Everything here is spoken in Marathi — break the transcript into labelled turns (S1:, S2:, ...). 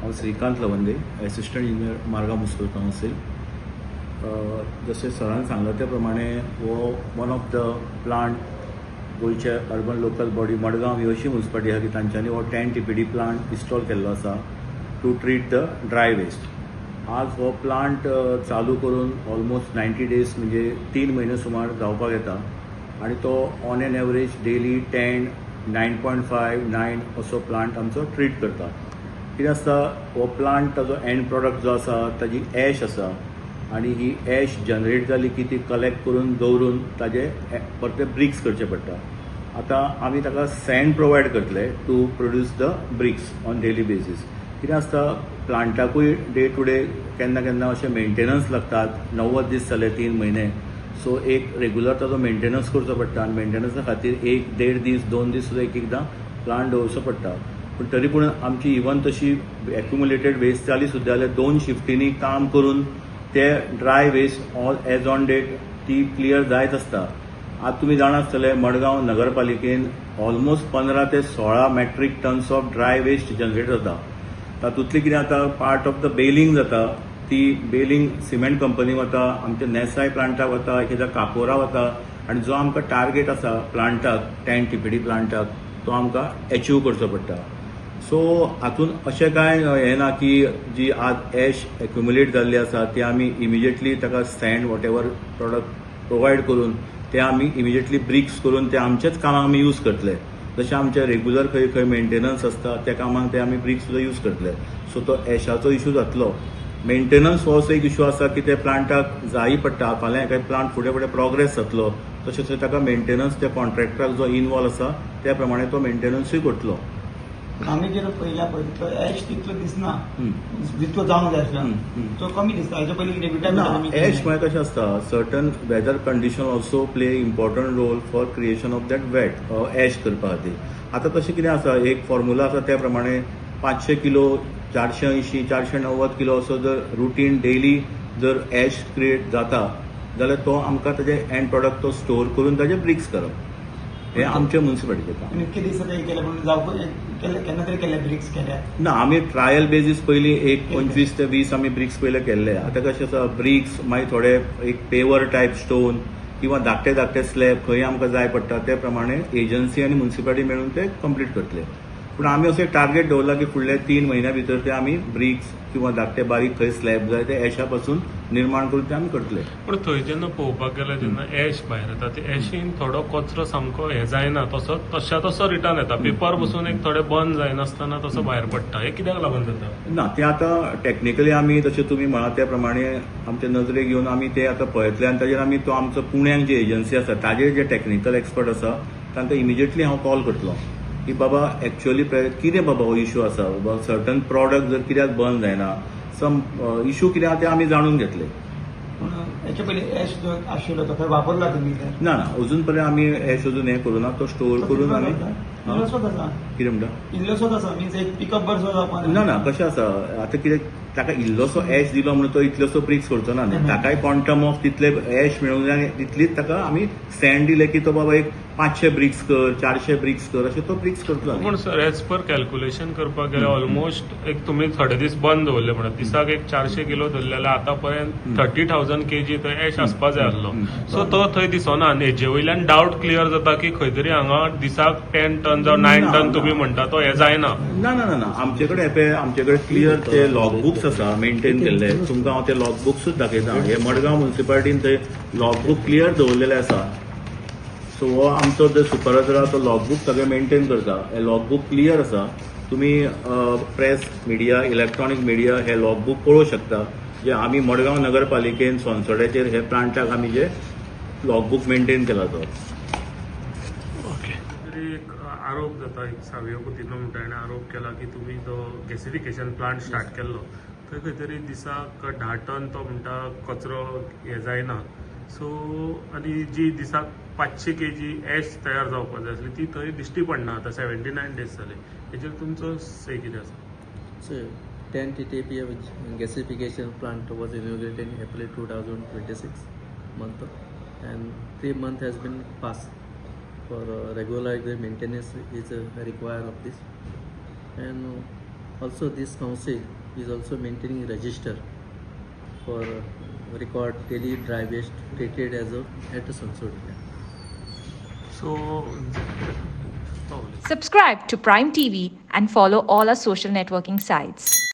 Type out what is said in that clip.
S1: हांव Shrikant Lavande, assistant engineer Margao municipal council. जशें सरान सांगला त्या प्रमाणे हो वन ऑफ द प्लांट गोंयचे अर्बन लोकल बॉडी मडगांव ही अशी म्युनिसिपालिटी आसा की तांच्यांनी हो 10 TPD प्लांट इन्स्टॉल केल्लो आसा to treat the dry waste. आज हो प्लांट चालू करून ऑलमोस्ट 90 days म्हणजे 3 महिने सुमार जावपाक येता आणि तो ऑन एन एवरेज डेली 10, 9.5, 9 असो प्लांट आमचो ट्रीट करता. कितें आसता, हो प्लांट ताजो एंड प्रॉडक्ट जो आसा ताजी ॲश आसा आणि ही ॲश जनरेट जाली की ती कलेक्ट करून दवरून ताजे परते ब्रिक्स करचे पडटा. आतां आमी ताका सँड प्रोवायड करतले to produce the bricks on daily basis. कितें आसता, प्लांटाकूय डे टू डे केन्ना केन्ना अशें मेंटेनन्स लागतात. 90 दीस जाले 3 महिने, सो एक रेगुलर ताजो मेंटेनन्स करचो पडटा आनी मेंटेनन्सा खातीर 1-1.5 दीस 2 दीस सुद्दां एक एकदां प्लांट दवरचो पडटा. पूण तरी पूण आमची इवन तशी एक्युमुलेटेड वेस्ट जाली सुद्दां जाल्यार 2 शिफ्टींनी काम करून ते dry waste all as on date ती क्लियर जायत आसता. आज तुम्ही जाणा आसतले मडगांव नगरपालिकेन ऑलमोस्ट 15 ते 16 metric tons of dry waste generate जाता. तातूंतली कितें जाता, पार्ट ऑफ द बेलिंग जाता, ती बेलिंग सिमेंट कंपनी वता, आमच्या नेसाय प्लांटाक वता, एखाद्या काकोरा वता आणि जो आमकां टार्गेट आसा प्लांटाक 10 TPD प्लांटाक तो आमकां अचीव करचो पडटा. सो हातून अशें कांय हें ना की जी आज ॲश एक्युमुलेट जाल्ली आसा ती आमी इमिजिएटली ताका sand whatever product provide करून ते आमी इमिजिएटली ब्रिक्स करून ते आमचेच कामाक आमी यूज करतले. जशें आमचे रेगुलर खंय खंय मेंटेनन्स आसता त्या कामाक ते आमी ब्रिक्स सुद्दां यूज करतले. सो तो ॲशाचो इशू जातलो. मेंटेनन्स हो असो एक इशू आसा की ते प्लांटाक जायी पडटा. फाल्यां एकाद प्लांट फुडें फुडें प्रोग्रेस जातलो तशें तशें ताका मेंटेनन्स त्या कॉन्ट्रॅक्टराक जो इनवॉल्व आसा त्या प्रमाणे तो मेंटेनन्सूय करतलो.
S2: आम्ही जर पहिल्या पळयतो ॲश तितलो दिसना, जितलो जावंक जाय आसला तो कमी दिसता. हाच्या पयलीं कितें विटामिन
S1: ॲश म्हळ्यार कशें आसता, certain weather condition also play important role for creation of that wet ash करपा खातीर. आतां तशें कितें आसा, एक फॉर्म्युला आसा त्या प्रमाणे 500 किलो, 480, 490 किलो असो जर रुटीन डेली जर ॲश क्रिएट जाता जाल्यार तो आमकां ताजे एंड प्रॉडक्ट तो स्टोर करून ताजे ब्रिक्स करप हे आमच्या म्युनिसिपालिटीचें काम.
S2: इतके दीस हे केले पण जावप केन्ना तरी केले ब्रिक्स केल्या
S1: ना, आमी ट्रायल बेजीस पयलीं एक 25 ते 20 आमी ब्रिक्स पयले केल्ले. आतां कशें आसा, ब्रिक्स मागीर थोडे एक पेवर टायप स्टोन किंवा धाकटे धाकटे स्लॅब खंय आमकां जाय पडटा ते प्रमाणे एजन्सी आनी म्युनिसिपालिटी मेळून ते कंप्लीट करतले. पूण आमी असो एक टार्गेट दवरला की फुडल्या 3 महिन्या भितर ते आमी ब्रिक्स किंवा धाकटे बारीक खंय स्लॅब जाय ते ॲशा पासून निर्माण करून ते आमी करतले.
S3: पण थंय जेन्ना पळोवपाक गेल्यार जेन्ना ॲश भायर येता ते ॲशीन थोडो कचरो सामको हे जायना, तशा तसो रिटर्न येता. पेपर पसून एक थोडे बंद जायनासतना तसो भायर पडटा. हे कित्याक लागून जाता?
S1: ना, ते आतां टेक्निकली आमी जशें तुमी म्हळात त्या प्रमाणे आमच्या नजरेक घेवन आमी ते आतां पळयतले आनी ताजेर आमी तो आमचो पुण्याक जी एजन्सी आसा ताजेर जे टेक्निकल एक्सपर्ट आसा तांकां इमिजिएटली हांव कॉल करतलो की बाबा एक्चुअली कितें बाबा हो इशू आसा, बाबा सर्टन प्रॉडक्ट जर कित्याक बंद जायना, सम इशू कितें आहा ते आमी जाणून घेतले.
S2: हाच्या पयलीं ॲश जो आशिल्लो तो खंय वापरला तुमी?
S1: ना ना, अजून पर्यंत आमी ॲश अजून हें करूना. तो स्टोर करून आमी
S2: इल्लोसोच आसा.
S1: कितें म्हणटा,
S2: इल्लोसोच आसा मीन्स एक पिकअप बरसो जावपाक
S1: ना ना, कशें आसा आतां कितें ताका इल्लोसो ॲश दिलो म्हणून तो इतलोसो ब्रिक्स करचो ना न्ही. ताकाय क्वांटम ऑफ तितले ॲश मेळूंक जाय, तितलीच ताका आमी सँड दिले की तो बाबा एक 500 ब्रिक्स कर, 400 ब्रिक्स कर, अशें तो ब्रिक्स करतलो.
S3: पूण सर एज पर कॅल्क्युलेशन करपाक गेल्यार ऑलमोस्ट एक तुमी थोडे दीस बंद दवरले म्हणत दिसाक एक 400 किलो धरले जाल्यार आतां पर्यंत 30,000 kg थंय ॲश आसपा जाय आसलो. सो तो थंय दिसना आनी हेजे वयल्यान डावट क्लियर जाता की खंय तरी हांगा दिसाक 10 टन जावं 9 टन तुमी म्हणटा तो हे जायना.
S1: ना ना ना ना, आमचे कडेन क्लियर ते लॉग बुक्स आसा मेंटेन केल्ले. तुमकां हांव ते लॉग बुक्सूच दाखयता. हे मडगांव म्युनिसिपालिटीन थंय लॉग बुक क्लियर दवरलेले आसा. सो हो आमचो जो सुपरवायझर आहा तो लॉग बुक सगळे मेंटेन करता. हे लॉग बुक क्लियर आसा. तुमी प्रेस मिडिया, इलेक्ट्रॉनिक मिडिया हे लॉग बुक पळोवंक शकता जे आमी मडगांव नगरपालिकेन सोनसड्याचेर हे प्लांटाक आमी जे लॉग बुक मेंटेन केला तो.
S3: एक आरोप जाता, एक सावयो कुतीनो म्हणटा आरोप केला की तुम्ही जो गॅसिफिकेशन प्लांट स्टार्ट केल्लो थंय खंय तरी दिसाक 10 टन तो म्हणटा कचरो हे जायना. सो आनी जी दिसाक 500 kg ॲश तयार जावपाक जाय आसली ती थंय दिश्टी पडना. आतां 79 days जाले. हेजेर तुमचो से कितें आसा?
S4: So, 10 TPA gasification plant was inaugurated in April 2026 month, and 3 months has been passed. For regular maintenance is required of this, and Also, this council is also maintaining register for record daily dry waste treated as a at a Sansodika.
S3: So,
S5: Subscribe to Prime TV and follow all our social networking sites.